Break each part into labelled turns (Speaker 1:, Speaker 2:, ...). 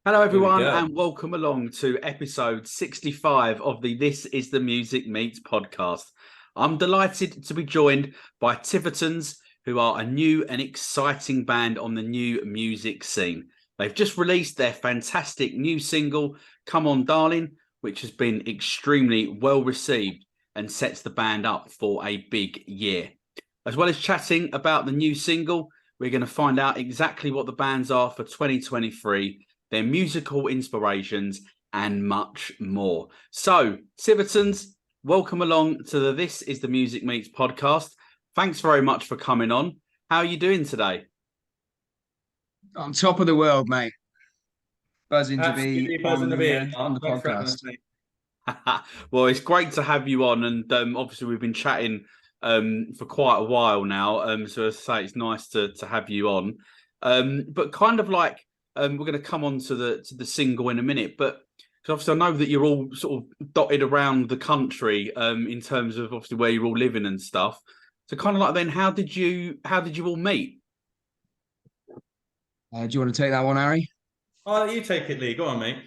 Speaker 1: Hello,
Speaker 2: Here we
Speaker 1: everyone,
Speaker 2: go.
Speaker 1: and welcome along to episode 65 of the This Is the Music Meets podcast. I'm delighted to be joined by Tivertons, who are a new and exciting band on the new music scene. They've just released their fantastic new single, Come On Darlin, which has been extremely well received and sets the band up for a big year. As well as chatting about the new single, we're going to find out exactly what the bands are for 2023, their musical inspirations, and much more. So, Tivertons, welcome along to the This Is the Music Meets podcast. Thanks very much for coming on. How are you doing today?
Speaker 3: On top of the world, mate. Buzzing to be
Speaker 2: Absolutely buzzing to be here,
Speaker 3: on
Speaker 2: Mark.
Speaker 3: the
Speaker 2: Thanks for having us,
Speaker 3: podcast.
Speaker 2: mate.
Speaker 1: Well, it's great to have you on, and obviously we've been chatting for quite a while now. So as I say, it's nice to have you on. But kind of like we're going to come on to the single in a minute, but because obviously I know that you're all sort of dotted around the country in terms of obviously where you're all living and stuff. So kind of like then, how did you all meet?
Speaker 3: Do you want to take that one, Harry?
Speaker 2: Oh, you take it, Lee. Go on, mate.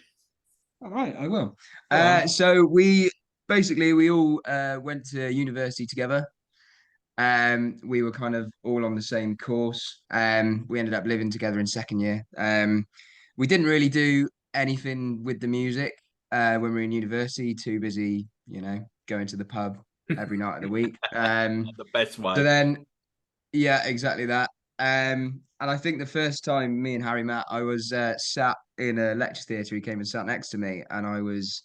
Speaker 3: All right, I will.
Speaker 2: Go on.
Speaker 3: So we all went to university together. We were kind of all on the same course. We ended up living together in second year. We didn't really do anything with the music when we were in university. Too busy, going to the pub every night of the week.
Speaker 1: The best way.
Speaker 3: So then, yeah, exactly that. And I think the first time me and Harry met, I was sat in a lecture theatre. He came and sat next to me, and I was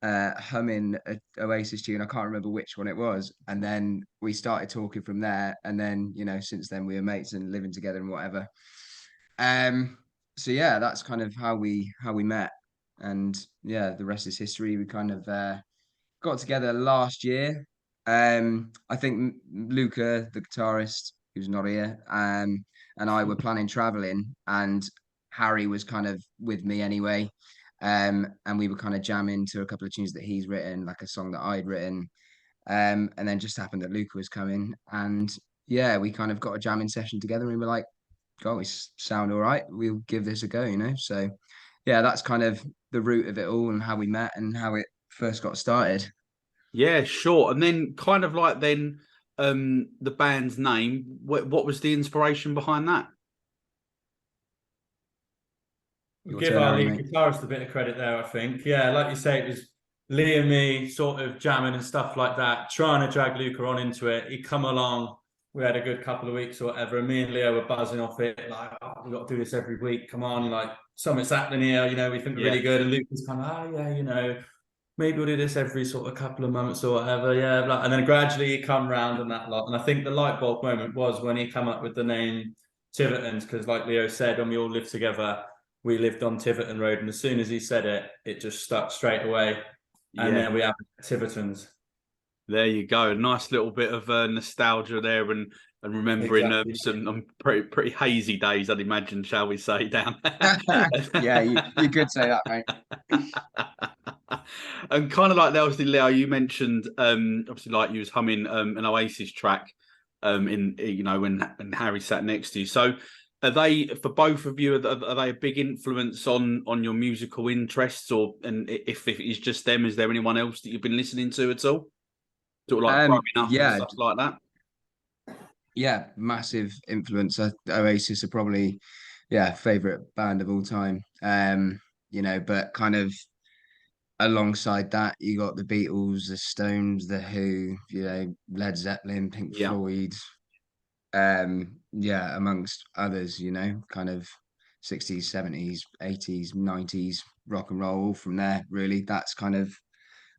Speaker 3: humming a Oasis tune. I can't remember which one it was. And then we started talking from there. And then, since then we were mates and living together and whatever. So yeah, that's kind of how we met. And yeah, the rest is history. We kind of got together last year. I think Luca, the guitarist, who's not here, and I were planning traveling, and Harry was kind of with me anyway. And we were kind of jamming to a couple of tunes that he's written, like a song that I'd written. And then just happened that Luca was coming, and yeah, we kind of got a jamming session together, and we were like, "God, we sound all right. We'll give this a go," So yeah, that's kind of the root of it all, and how we met, and how it first got started.
Speaker 1: Yeah, sure. And then kind of like then the band's name, what was the inspiration behind that?
Speaker 2: We'll
Speaker 3: Your
Speaker 2: give
Speaker 3: turn,
Speaker 2: our
Speaker 3: Harry,
Speaker 2: lead
Speaker 3: mate.
Speaker 2: guitarist a bit of credit there, I think. Yeah, like you say, it was Lee and me sort of jamming and stuff like that, trying to drag Luca on into it. He'd come along. We had a good couple of weeks or whatever, and me and Leo were buzzing off it, like, oh, we've got to do this every week. Come on, like, something's happening here, we think we're really good. And Luke was kind of, oh, yeah, maybe we'll do this every sort of couple of months or whatever, yeah. And then gradually he come round and that lot. And I think the light bulb moment was when he came up with the name Tivertons, because like Leo said, when we all lived together, we lived on Tiverton Road. And as soon as he said it, it just stuck straight away. And then we have Tivertons.
Speaker 1: There you go. Nice little bit of nostalgia there, and remembering some pretty hazy days, I'd imagine, shall we say, down there.
Speaker 3: Yeah, you could say that, mate.
Speaker 1: And kind of like that, obviously, Leo, you mentioned obviously like you was humming an Oasis track in when Harry sat next to you. So are they, for both of you, are they a big influence on your musical interests, or and if it is just them, is there anyone else that you've been listening to at all? Sort of like growing up and stuff like that.
Speaker 3: Yeah, massive influence. Oasis are probably, favorite band of all time. But kind of alongside that, you got the Beatles, the Stones, the Who, Led Zeppelin, Pink Floyd. Amongst others, kind of 60s, 70s, 80s, 90s rock and roll. All from there, really. That's kind of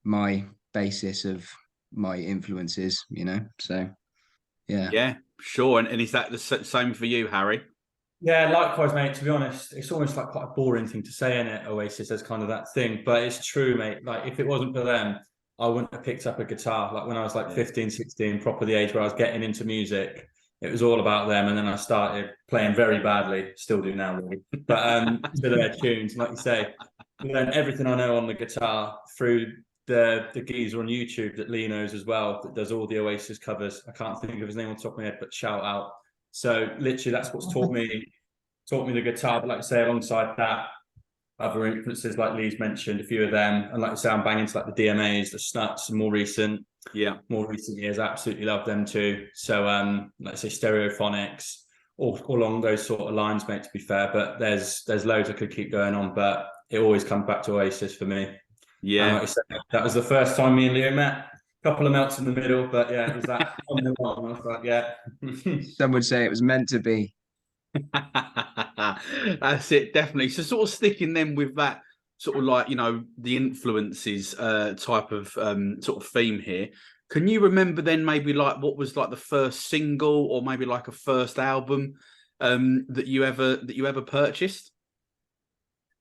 Speaker 3: my basis of my influences, so
Speaker 1: yeah, sure. And is that the same for you, Harry?
Speaker 2: Yeah, likewise, mate. To be honest, it's almost like quite a boring thing to say, innit? Oasis as kind of that thing, but it's true, mate. Like, if it wasn't for them, I wouldn't have picked up a guitar. Like, when I was like 15, 16, proper the age where I was getting into music, it was all about them. And then I started playing very badly, still do now, really, but to their tunes, like you say, learned everything I know on the guitar through the geezer on YouTube that Lee knows as well, that does all the Oasis covers. I can't think of his name on top of my head, but shout out. So literally that's what's taught me the guitar. But like I say, alongside that, other influences like Lee's mentioned, a few of them, and like I say, I'm banging to like the DMAs, the Snuts, more recent years. I absolutely love them too. So like I say, Stereophonics, all along those sort of lines, mate. To be fair, but there's loads I could keep going on, but it always comes back to Oasis for me.
Speaker 1: Yeah.
Speaker 2: And like I said, that was the first time me and Leo met. A couple of melts in the middle, but yeah, it was that on the one. I was like, yeah.
Speaker 3: Some would say it was meant to be.
Speaker 1: That's it, definitely. So sort of sticking them with that sort of like, the influences type of sort of theme here. Can you remember then maybe like what was like the first single or maybe like a first album that you ever purchased?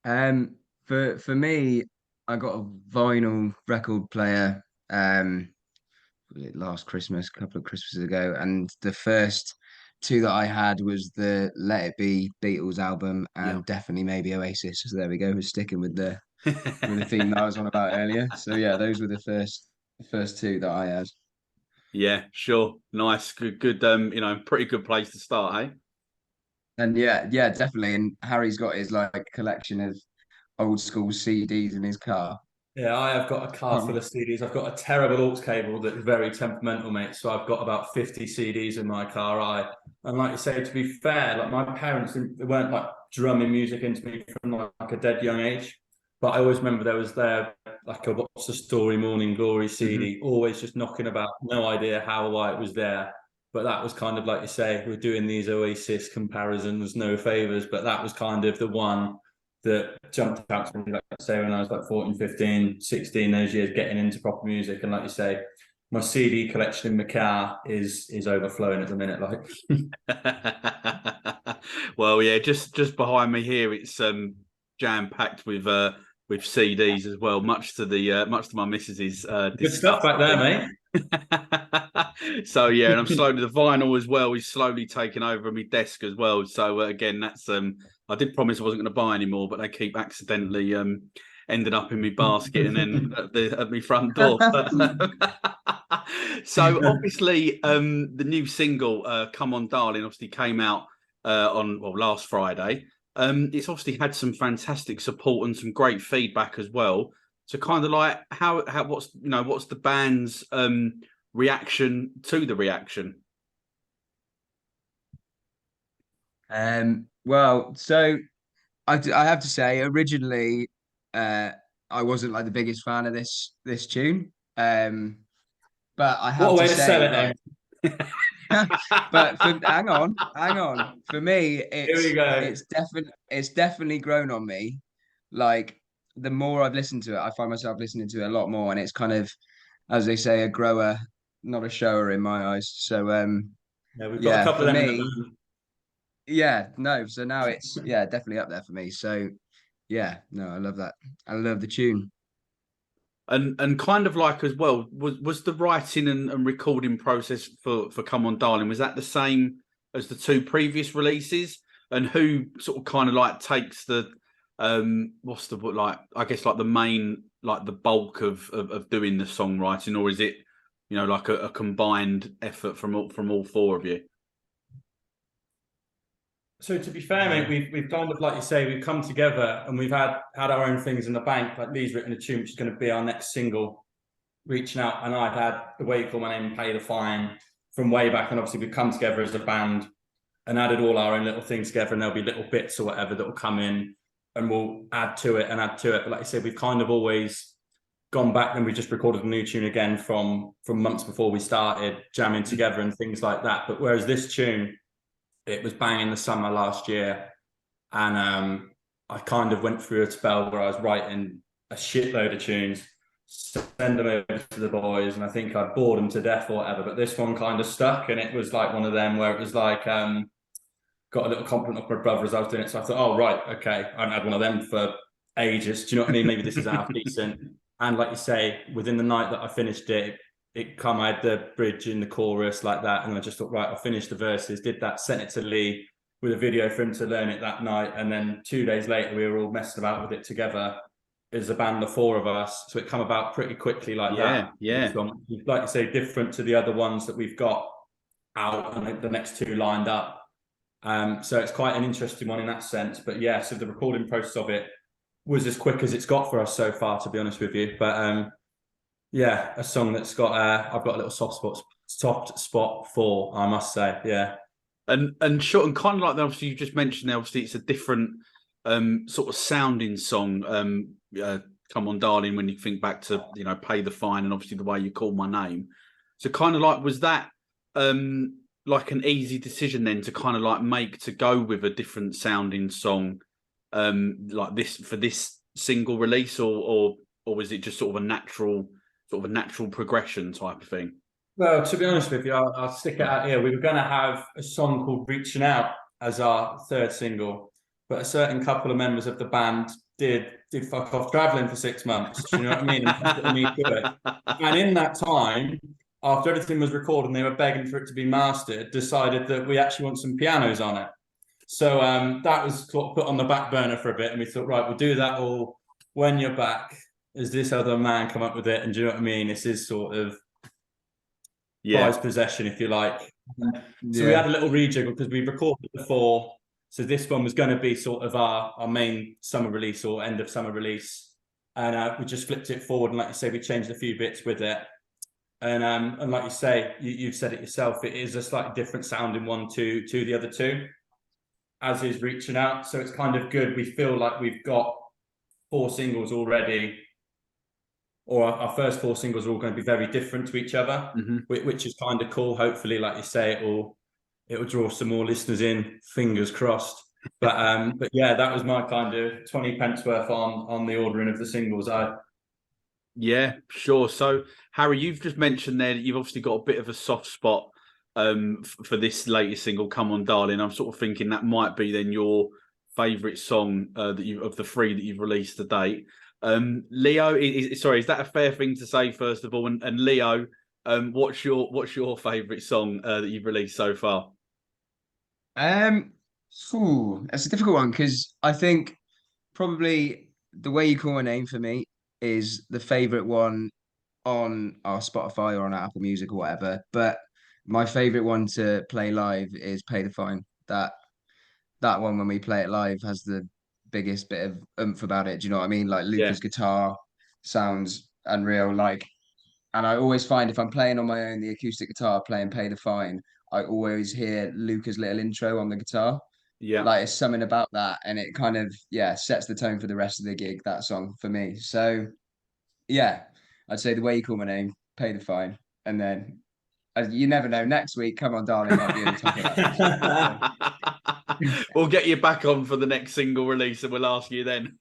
Speaker 3: For me, I got a vinyl record player was it last Christmas, a couple of Christmases ago, and the first two that I had was the Let It Be Beatles album
Speaker 1: Yeah.
Speaker 3: and definitely maybe Oasis. So there we go, we're sticking with the theme that I was on about earlier. So yeah, those were the first two that I had.
Speaker 1: Yeah, sure. Nice. Good, pretty good place to start, hey?
Speaker 3: And yeah, definitely. And Harry's got his like collection of old school CDs in his car.
Speaker 2: Yeah, I have got a car full of CDs. I've got a terrible aux cable that's very temperamental, mate. So I've got about 50 CDs in my car. And like you say, to be fair, like my parents, they weren't like drumming music into me from like a dead young age. But I always remember there was like a What's the Story Morning Glory CD, always just knocking about, no idea how or why it was there. But that was kind of like you say, we're doing these Oasis comparisons, no favors, but that was kind of the one that jumped out to me, like I say, when I was like 14, 15, 16, those years getting into proper music. And like you say, my CD collection in my car is overflowing at the minute. Like,
Speaker 1: well, yeah, just behind me here, it's jam packed with CDs as well. Much to my missus's
Speaker 2: good stuff back there, mate.
Speaker 1: So yeah, and I'm slowly the vinyl as well is slowly taking over my desk as well. So again, that's I did promise I wasn't going to buy anymore, but they keep accidentally ending up in my basket and then at my front door. So obviously, the new single "Come On, Darling" obviously came out on last Friday. It's obviously had some fantastic support and some great feedback as well. So kind of like how what's the band's reaction to the reaction?
Speaker 3: Well, so I have to say, originally, I wasn't like the biggest fan of this tune. But I
Speaker 2: What
Speaker 3: have
Speaker 2: a way
Speaker 3: to
Speaker 2: to sell
Speaker 3: say,
Speaker 2: it,
Speaker 3: like, but hang on. For me,
Speaker 2: Here we go.
Speaker 3: it's definitely grown on me. Like the more I've listened to it, I find myself listening to it a lot more, and it's kind of, as they say, a grower, not a shower in my eyes. So
Speaker 2: Yeah, we've got a
Speaker 3: yeah,
Speaker 2: couple
Speaker 3: for
Speaker 2: of them in the
Speaker 3: me,
Speaker 2: band.
Speaker 3: yeah, no. So now it's definitely up there for me. So yeah, no, I love that. I love the tune.
Speaker 1: And kind of like as well, was the writing and recording process for Come On Darling, was that the same as the two previous releases? And who sort of kind of like takes the what's the like I guess like the main like the bulk of doing the songwriting, or is it like a combined effort from all four of you?
Speaker 2: So to be fair, mate, we've kind of like you say, we've come together and we've had our own things in the bank. Like Lee's written a tune which is going to be our next single, reaching out, and I've had The Way You Call My Name, Pay the Fine from way back, and obviously we've come together as a band and added all our own little things together, and there'll be little bits or whatever that will come in and we'll add to it. But like I said, we've kind of always gone back and we just recorded a new tune again from months before we started jamming together and things like that. But whereas this tune, it was bang in the summer last year, and I kind of went through a spell where I was writing a shitload of tunes, send them over to the boys, and I think I bored them to death or whatever. But this one kind of stuck, and it was like one of them where it was like got a little compliment off my brother as I was doing it. So I thought, oh right, okay, I haven't had one of them for ages. Do you know what I mean? Maybe this is half decent. And like you say, within the night that I finished it, I had the bridge in the chorus like that, and I just thought, right, I'll finish the verses. Did that, sent it to Lee with a video for him to learn it that night, and then 2 days later we were all messing about with it together as a band, the four of us. So it come about pretty quickly like that.
Speaker 1: Yeah.
Speaker 2: Like you say, different to the other ones that we've got out, and the next two lined up. So it's quite an interesting one in that sense. But yeah, so the recording process of it was as quick as it's got for us so far, to be honest with you. But yeah, a song that's got I've got a little soft spot for, I must say. Yeah.
Speaker 1: And short and kind of like obviously you just mentioned there, obviously it's a different sort of sounding song. Come on, darling, when you think back to, you know, Pay the Fine and obviously the way you called my name. So kind of like, was that like an easy decision then to kind of like make to go with a different sounding song like this for this single release, or was it just sort of a natural progression type of thing?
Speaker 2: Well, to be honest with you, I'll stick it out here. We were going to have a song called Reaching Out as our third single, but a certain couple of members of the band did fuck off traveling for 6 months. Do you know what I mean? And me to it. And in that time, after everything was recorded and they were begging for it to be mastered, decided that we actually want some pianos on it. So that was sort of put on the back burner for a bit, and we thought, right, we'll do that all when you're back. Is this other man come up with it? And do you know what I mean? This is sort of prized possession, if you like. So we had a little rejiggle because we recorded before. So this one was going to be sort of our main summer release or end of summer release. And we just flipped it forward. And like you say, we changed a few bits with it. And like you say, you've said it yourself, it is a slightly different sounding one to the other two, as is Reaching Out. So it's kind of good. We feel like we've got 4 singles already, or our first 4 singles are all going to be very different to each other, which is kind of cool. Hopefully, like you say, it will draw some more listeners in, fingers crossed. But yeah, that was my kind of 20 pence worth on the ordering of the singles.
Speaker 1: Yeah, sure. So Harry, you've just mentioned there that you've obviously got a bit of a soft spot for this latest single, Come On Darling. I'm sort of thinking that might be then your favourite song of the 3 that you've released to date. Leo, sorry, is that a fair thing to say first of all? And Leo, what's your favourite song that you've released so far?
Speaker 3: It's a difficult one because I think probably The Way You Call My Name for me is the favorite one on our Spotify or on our Apple Music or whatever. But my favorite one to play live is Pay the Fine. That one, when we play it live, has the biggest bit of oomph about it. Do you know what I mean? Like Luca's guitar sounds unreal. Like, and I always find if I'm playing on my own the acoustic guitar, playing Pay the Fine, I always hear Luca's little intro on the guitar.
Speaker 1: Yeah.
Speaker 3: Like it's something about that, and it kind of sets the tone for the rest of the gig. That song for me. So yeah, I'd say The Way You Call My Name, Pay the Fine, and then you never know. Next week, Come On Darling might be at the top of that.
Speaker 1: We'll get you back on for the next single release, and we'll ask you then.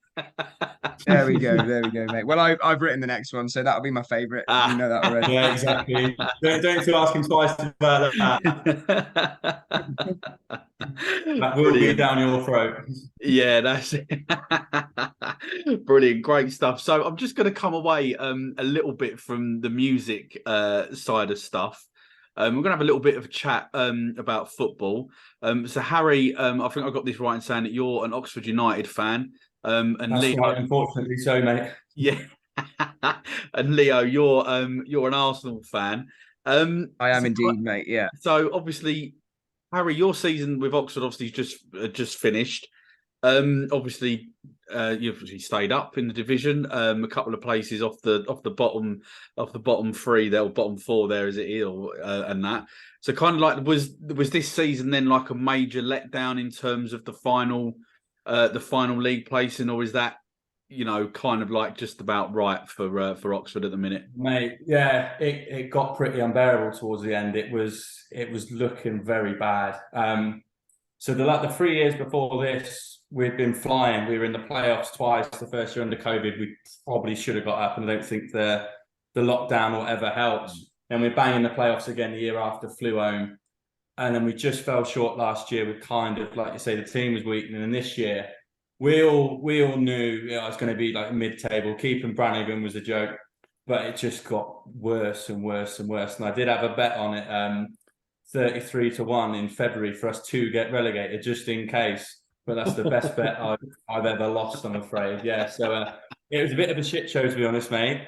Speaker 3: There we go, mate. Well, I've written the next one, so that'll be my favourite. You know that already.
Speaker 2: Yeah, exactly. Don't have to ask him twice about that. That will be down your throat.
Speaker 1: Yeah, that's it. Brilliant, great stuff. So I'm just going to come away a little bit from the music side of stuff. We're going to have a little bit of a chat about football. So Harry, I think I got this right in saying that you're an Oxford United fan. And
Speaker 2: that's
Speaker 1: Leo,
Speaker 2: right, unfortunately so, mate.
Speaker 1: Yeah. And Leo, you're an Arsenal fan.
Speaker 3: I am indeed, mate. Yeah.
Speaker 1: So obviously, Harry, your season with Oxford obviously just finished. Obviously, you've obviously stayed up in the division. A couple of places off the bottom 3 there, or bottom 4 there as it is, and that. So kind of like was this season then like a major letdown in terms of the final league placing, or is that, you know, kind of like just about right for Oxford at the minute?
Speaker 2: Mate, yeah, it got pretty unbearable towards the end. It was looking very bad. So the 3 years before this, we'd been flying. We were in the playoffs twice. The first year under COVID, we probably should have got up, and I don't think the lockdown or ever helped. Then we're banging the playoffs again the year after, flew home. And then we just fell short last year with kind of, like you say, the team was weakening. And this year, we all knew it was going to be like mid-table. Keeping Brannigan was a joke, but it just got worse and worse and worse. And I did have a bet on it, 33-1 in February for us to get relegated, just in case. But that's the best bet I've ever lost, I'm afraid. Yeah, so it was a bit of a shit show, to be honest, mate.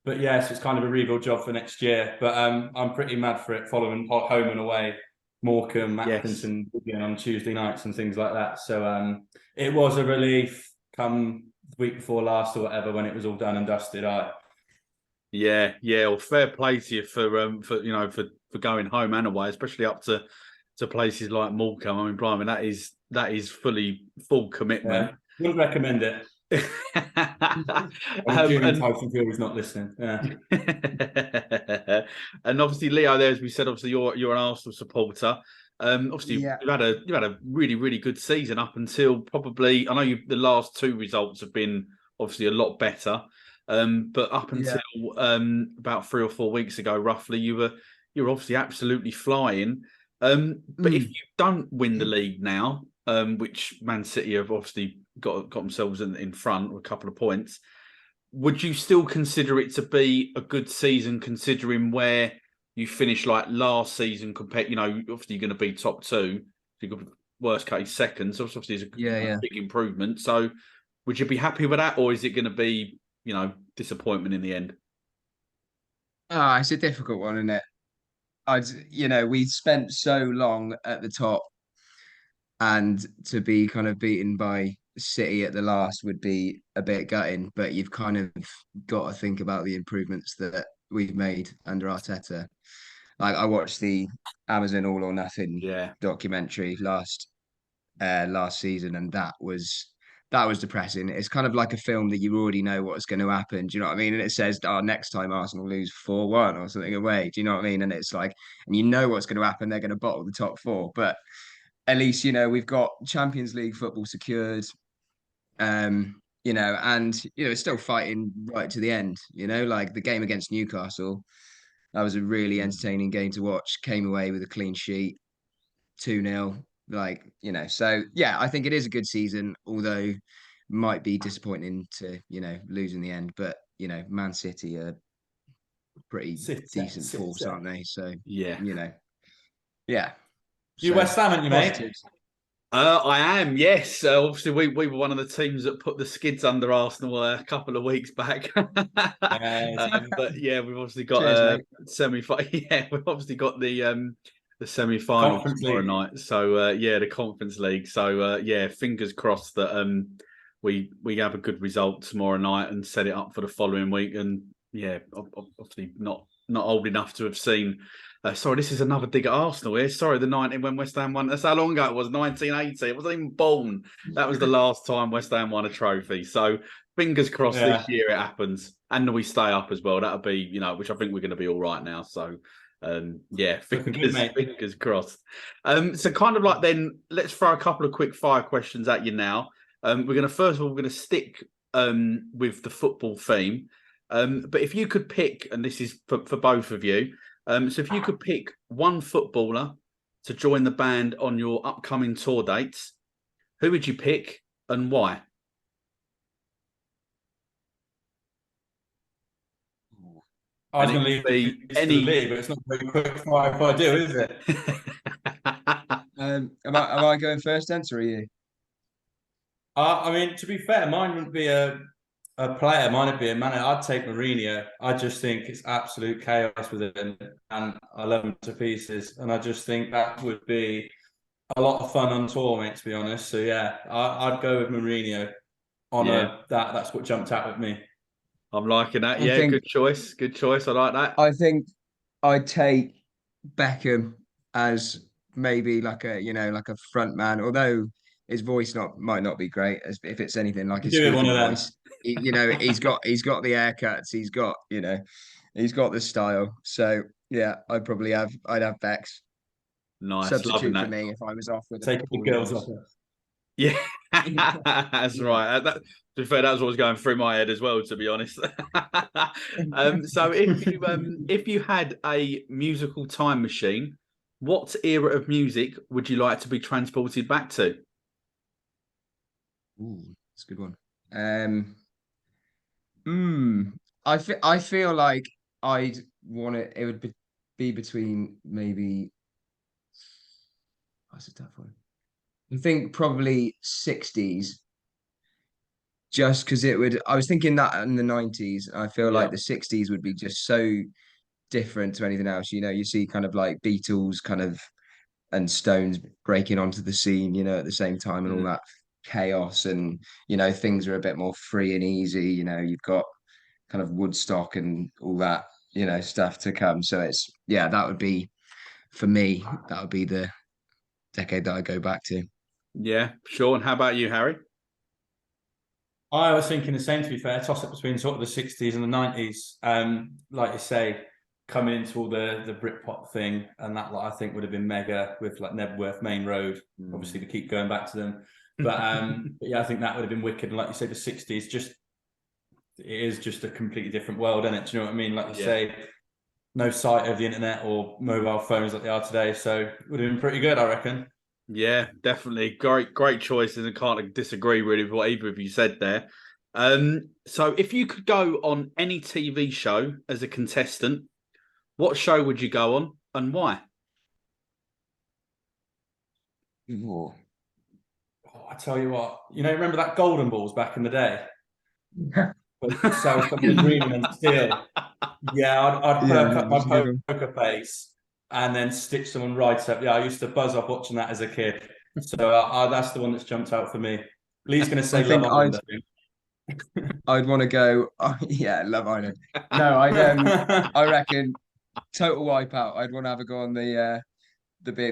Speaker 2: But yes, it's kind of a rebuild job for next year. But I'm pretty mad for it, following home and away, Morecambe, Atkinson, on Tuesday nights and things like that. So it was a relief. come the week before last or whatever, when it was all done and dusted.
Speaker 1: Yeah, yeah. Well, fair play to you for going home and away, especially up to places like Morecambe. I mean, blimey, that is full commitment.
Speaker 2: Yeah, wouldn't recommend it. I'm assuming Tyson Fury's not listening. Yeah.
Speaker 1: And obviously, Leo, there, as we said, obviously you're an Arsenal supporter. Obviously,
Speaker 3: Yeah.
Speaker 1: you've had a really, really good season up until probably, I know the last two results have been obviously a lot better. But up until about 3 or 4 weeks ago, roughly, you were obviously absolutely flying. But if you don't win the league now, which Man City have obviously got themselves in front with a couple of points, would you still consider it to be a good season, considering where you finished like last season? Compared, obviously you're going to be top two. You could worst case second. So obviously it's a big improvement. So would you be happy with that, or is it going to be disappointment in the end?
Speaker 3: It's a difficult one, isn't it? We spent so long at the top, and to be kind of beaten by City at the last would be a bit gutting. But you've kind of got to think about the improvements that we've made under Arteta. Like, I watched the Amazon All or Nothing documentary last season, and that was depressing. It's kind of like a film that you already know what's going to happen. Do you know what I mean? And it says, "Oh, next time Arsenal lose 4-1 or something away." Do you know what I mean? And it's like, and you know what's going to happen. They're going to bottle the top four, but at least we've got Champions League football secured. And it's still fighting right to the end. Like the game against Newcastle, that was a really entertaining game to watch. Came away with a clean sheet, 2-0. So yeah, I think it is a good season, although might be disappointing to lose in the end. But Man City are pretty decent force, aren't they? So
Speaker 1: yeah.
Speaker 3: Yeah.
Speaker 2: You West Ham, aren't you, mate?
Speaker 1: I am, yes. Obviously, we were one of the teams that put the skids under Arsenal a couple of weeks back. But yeah, we've obviously got a semi-final. Yeah, we've obviously got the semi-final tomorrow night. So the Conference League. So yeah, fingers crossed that we have a good result tomorrow night and set it up for the following week. And yeah, obviously not old enough to have seen. Sorry, this is another dig at Arsenal here. Sorry, the 90 when West Ham won. That's how long ago it was. 1980. It wasn't even born. That was the last time West Ham won a trophy. So fingers crossed this year it happens, and we stay up as well. That'll be, which I think we're going to be all right now. So fingers crossed. So kind of like then, let's throw a couple of quick fire questions at you now. We're going to stick with the football theme. But if you could pick, and this is for both of you. So if you could pick one footballer to join the band on your upcoming tour dates, who would you pick and why?
Speaker 2: I was going to leave the league, but it's not very quick fire if I do, is it?
Speaker 3: Am I going first then, or are you?
Speaker 2: I mean, to be fair, mine wouldn't be a player, mine would be a manager. I'd take Mourinho. I just think it's absolute chaos with him, and I love him to pieces. And I just think that would be a lot of fun on tour, mate, to be honest. So yeah, I'd go with Mourinho on that's what jumped out at me.
Speaker 1: I'm liking that. Good choice. Good choice. I like that.
Speaker 3: I think I'd take Beckham as maybe like a front man, although his voice might not be great if it's anything like his speaking voice. He's got the haircuts, he's got the style. So yeah, I'd have Bex.
Speaker 1: Nice.
Speaker 3: Substitute for me if I was off with
Speaker 2: take the girls off.
Speaker 1: Yeah, that's right. To be fair, that was what was going through my head as well, to be honest. So if you had a musical time machine, what era of music would you like to be transported back to?
Speaker 3: Ooh, that's a good one. I feel like I'd want it. It would be between maybe. That's a tough one. I think probably 60s. Just because I was thinking that in the 90s. I feel like the 60s would be just so different to anything else. You see kind of like Beatles kind of and Stones breaking onto the scene, at the same time and all that. chaos, and things are a bit more free and easy. You've got kind of Woodstock and all that stuff to come. So that would be, for me, that would be the decade that I go back to.
Speaker 1: Yeah, sure. And how about you, Harry?
Speaker 2: I was thinking the same, to be fair, toss up between sort of the 60s and the 90s. Like you say, coming into all the Britpop thing, and that I think would have been mega with like Nebworth, Main Road, obviously to keep going back to them. But yeah, I think that would have been wicked. And like you say, the 60s, it is just a completely different world, isn't it? Do you know what I mean? Like you say, no sight of the internet or mobile phones like they are today. So it would have been pretty good, I reckon.
Speaker 1: Yeah, definitely. Great choices, and can't disagree really with what either of you said there. So if you could go on any TV show as a contestant, what show would you go on and why?
Speaker 3: Ooh.
Speaker 2: Oh, I tell you what, remember that Golden Balls back in the day? Sell some of the green and steel. Yeah, I'd perk up my poker face and then stitch someone right up. Yeah, I used to buzz off watching that as a kid. So that's the one that's jumped out for me. Lee's going to say Love Island.
Speaker 3: I'd want to go. Oh, yeah, Love Island. No, I reckon Total Wipeout. I'd want to have a go on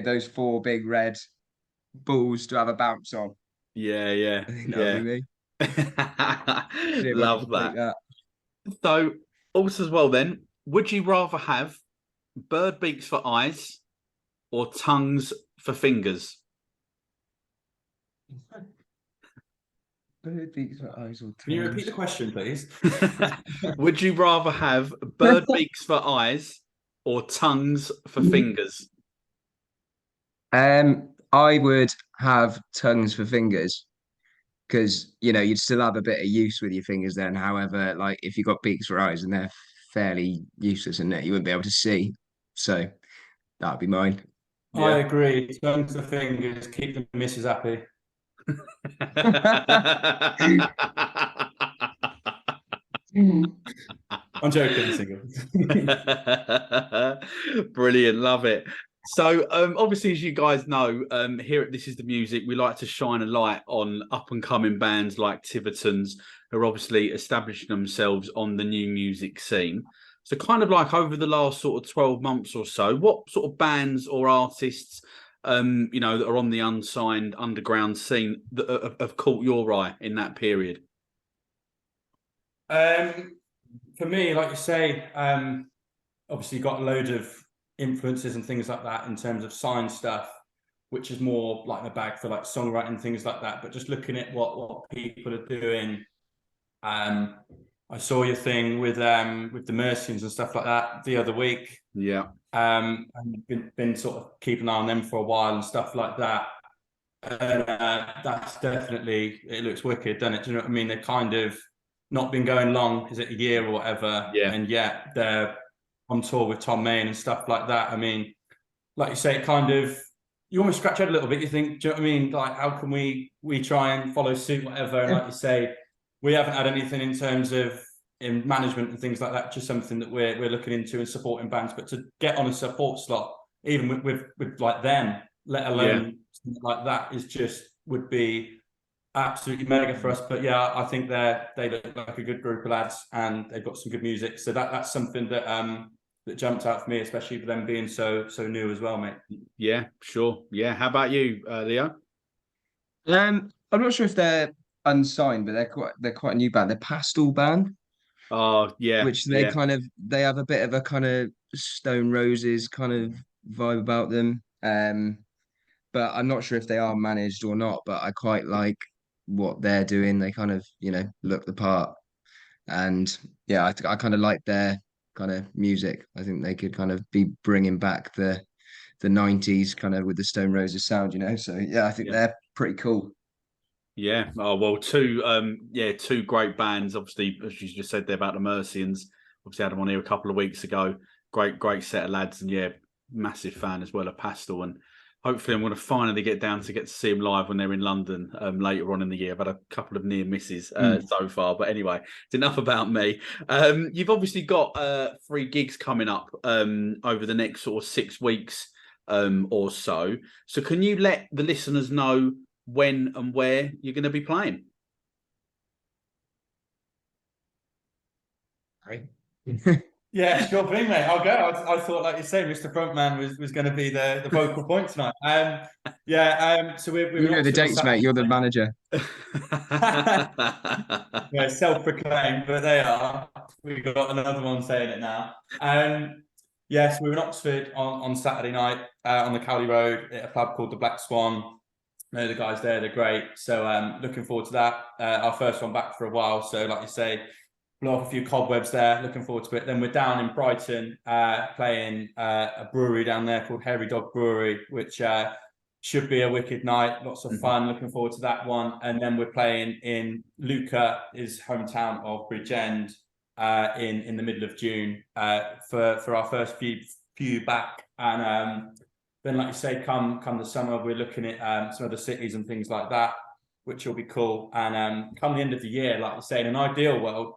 Speaker 3: those 4 big red balls to have a bounce on.
Speaker 1: Yeah.
Speaker 3: I think that would be me.
Speaker 1: Love that. So, also as well, then, would you rather have bird beaks for eyes or tongues for fingers?
Speaker 3: Bird beaks for eyes or tongues.
Speaker 2: Can you repeat the question, please?
Speaker 1: Would you rather have bird beaks for eyes or tongues for fingers?
Speaker 3: I would have tongues for fingers, because you'd still have a bit of use with your fingers then. However, like if you've got beaks for eyes, and they're fairly useless, and you wouldn't be able to see. So that'd be mine.
Speaker 2: Yeah. I agree. Tongues for fingers, keep the missus happy. I'm joking, single.
Speaker 1: Brilliant, love it. So, obviously, as you guys know, here at This Is the Music, we like to shine a light on up and coming bands like Tivertons, who are obviously establishing themselves on the new music scene. So, kind of like over the last sort of 12 months or so, what sort of bands or artists, that are on the unsigned underground scene that have caught your eye in that period?
Speaker 2: For me, like you say, obviously got a load of influences and things like that in terms of signed stuff, which is more like my bag for like songwriting, things like that. But just looking at what people are doing, I saw your thing with the Mercians and stuff like that the other week.
Speaker 1: Yeah.
Speaker 2: And been sort of keeping an eye on them for a while and stuff like that. And that's definitely, it looks wicked, doesn't it? Do you know what I mean? They're kind of not been going long, is it a year or whatever?
Speaker 1: Yeah.
Speaker 2: And yet they're on tour with Tom Main and stuff like that. I mean, like you say, it kind of, you almost scratch your head a little bit. You think, do you know what I mean? Like, how can we try and follow suit, whatever? And like you say, we haven't had anything in terms of in management and things like that. Just something that we're looking into and supporting bands. But to get on a support slot, even with like them, let alone something like that, would be absolutely mega for us. But yeah, I think they look like a good group of lads, and they've got some good music. So that's something that that jumped out for me, especially for them being so new as well, mate.
Speaker 1: Yeah, sure. Yeah. How about you, Leo?
Speaker 3: I'm not sure if they're unsigned, but they're quite a new band. They're Pastel Band.
Speaker 1: Oh, yeah.
Speaker 3: Which they have a bit of a kind of Stone Roses kind of vibe about them. But I'm not sure if they are managed or not. But I quite like what they're doing. They kind of look the part, and yeah, I kind of like their kind of music. I think they could kind of be bringing back the 90s kind of with the Stone Roses sound. So yeah, I think they're pretty cool.
Speaker 1: Yeah. Oh well, two great bands. Obviously, as you just said there about the Mercians. Obviously, had them on here a couple of weeks ago. Great set of lads, and yeah, massive fan as well of Pastel. And hopefully, I'm going to finally get to see them live when they're in London later on in the year. I've had a couple of near misses so far, but anyway, it's enough about me. You've obviously got 3 gigs coming up over the next sort of 6 weeks or so. So, can you let the listeners know when and where you're going to be playing.
Speaker 2: Yeah, sure thing, mate. I'll go. I thought, like you say, Mr. Frontman was going to be the vocal point tonight. So we're
Speaker 3: You know the
Speaker 2: Oxford on
Speaker 3: dates, mate. You're the manager.
Speaker 2: Yeah, self-proclaimed, but they are. We've got another one saying it now. Yes, we're in Oxford on Saturday night on the Cowley Road at a pub called the Black Swan. Know the guys there, they're great. So looking forward to that. Our first one back for a while. So like you say, blow off a few cobwebs there. Looking forward to it. Then we're down in Brighton playing a brewery down there called Hairy Dog Brewery, which should be a wicked night. Lots of fun. Looking forward to that one. And then we're playing in Luca, his hometown of Bridgend, in the middle of June for our first few back. And then, like you say, come the summer, we're looking at some other cities and things like that, which will be cool. And come the end of the year, like you say, in an ideal world,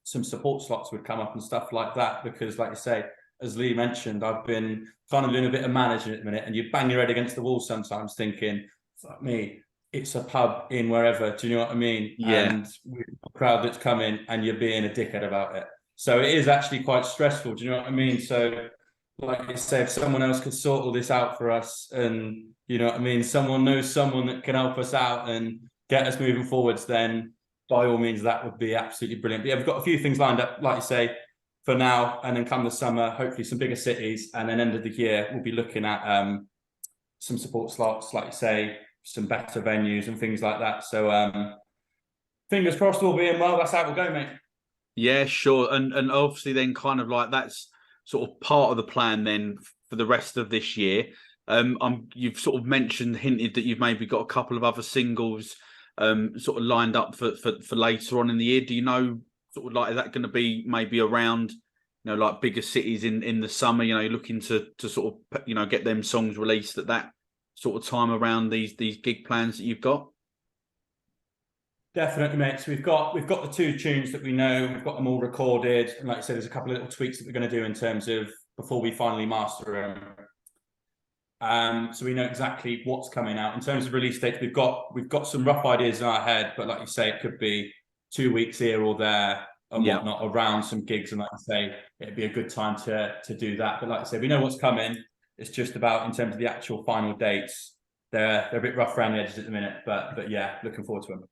Speaker 2: some support slots would come up and stuff like that. Because, like you say, as Lee mentioned, I've been kind of doing a bit of managing at the minute, and you bang your head against the wall sometimes thinking, fuck me, it's a pub in wherever. Do you know what I mean?
Speaker 1: Yeah.
Speaker 2: And with a crowd that's coming and you're being a dickhead about it. So it is actually quite stressful. Do you know what I mean? So, like I say, if someone else could sort all this out for us, and you know what I mean, someone knows someone that can help us out and get us moving forwards, then by all means, that would be absolutely brilliant. But yeah, we've got a few things lined up, like you say, for now, and then come the summer, hopefully some bigger cities, and then end of the year, we'll be looking at some support slots, like you say, some better venues and things like that. So fingers crossed, all being well, that's how we'll go, mate.
Speaker 1: Yeah, sure. And obviously then kind of like that's sort of part of the plan then for the rest of this year. You've sort of hinted that you've maybe got a couple of other singles sort of lined up for later on in the year. Do you know sort of like, is that going to be maybe around, you know, like bigger cities in the summer? You know, you're looking to sort of, you know, get them songs released at that sort of time around these gig plans that you've got?
Speaker 2: Definitely, mate. So we've got the 2 tunes that we know. We've got them all recorded, and like I said, there's a couple of little tweaks that we're going to do in terms of before we finally master them. So we know exactly what's coming out in terms of release dates. We've got some rough ideas in our head, but like you say, it could be 2 weeks here or there and whatnot around some gigs. And like I say, it'd be a good time to do that. But like I say, we know what's coming. It's just about in terms of the actual final dates. They're a bit rough around the edges at the minute, but yeah, looking forward to them.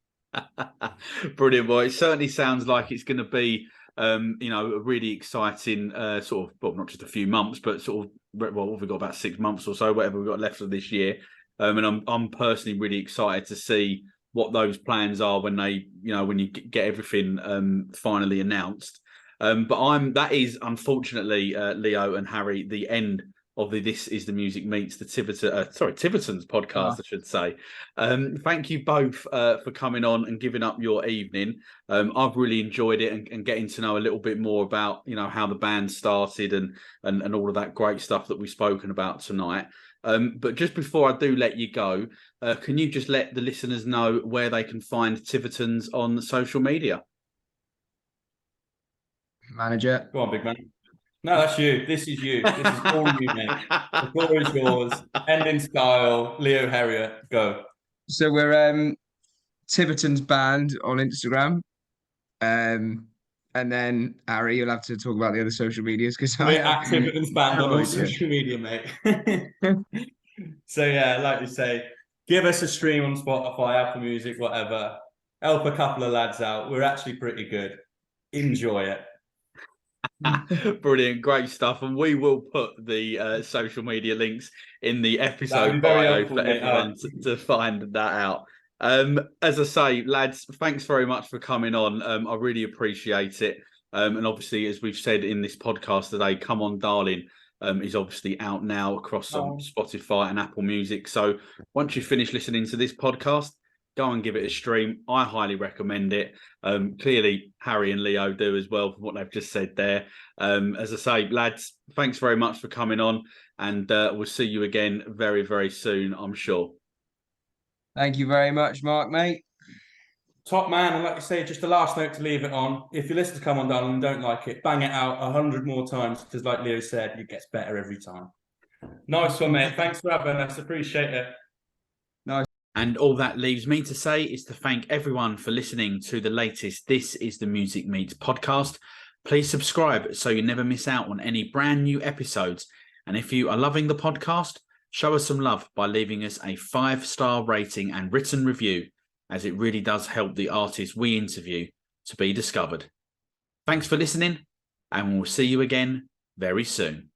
Speaker 1: Brilliant, boy. It certainly sounds like it's going to be you know, a really exciting sort of, well, not just a few months, but sort of, well, we've got about 6 months or so, whatever we've got left of this year. And I'm personally really excited to see what those plans are when they, you know, when you get everything finally announced. But that is unfortunately, Leo and Harry, the end of the This Is The Music Meets the Tivertons podcast, I should say. Thank you both for coming on and giving up your evening. I've really enjoyed it and getting to know a little bit more about, you know, how the band started and all of that great stuff that we've spoken about tonight. But just before I do let you go, can you just let the listeners know where they can find Tivertons on social media?
Speaker 3: Manager.
Speaker 2: Go on, big man. No, that's you. This is you. This is all you, mate. The floor is yours. End in style. Leo Harriet, go.
Speaker 3: So we're Tivertons Band on Instagram. And then Harry, you'll have to talk about the other social medias because
Speaker 2: We're at Tivertons Band on all social media, mate. So yeah, like you say, give us a stream on Spotify, Apple Music, whatever. Help a couple of lads out. We're actually pretty good. Enjoy it.
Speaker 1: Brilliant, great stuff, and we will put the social media links in the episode
Speaker 2: bio
Speaker 1: for everyone to find that out. As I say, lads, thanks very much for coming on. I really appreciate it. And obviously, as we've said in this podcast today, Come On Darlin is obviously out now across Spotify and Apple Music. So once you finish listening to this podcast, go and give it a stream. I highly recommend it. Clearly, Harry and Leo do as well from what they've just said there. As I say, lads, thanks very much for coming on, and we'll see you again very, very soon, I'm sure.
Speaker 3: Thank you very much, Mark, mate.
Speaker 2: Top man, and like you say, just the last note to leave it on. If you listen to Come On Darlin and don't like it, bang it out 100 more times, because like Leo said, it gets better every time. Nice one, mate. Thanks for having us. Appreciate it.
Speaker 3: Nice.
Speaker 1: And all that leaves me to say is to thank everyone for listening to the latest This Is The Music Meets podcast. Please subscribe so you never miss out on any brand new episodes. And if you are loving the podcast, show us some love by leaving us a 5-star rating and written review, as it really does help the artists we interview to be discovered. Thanks for listening, and we'll see you again very soon.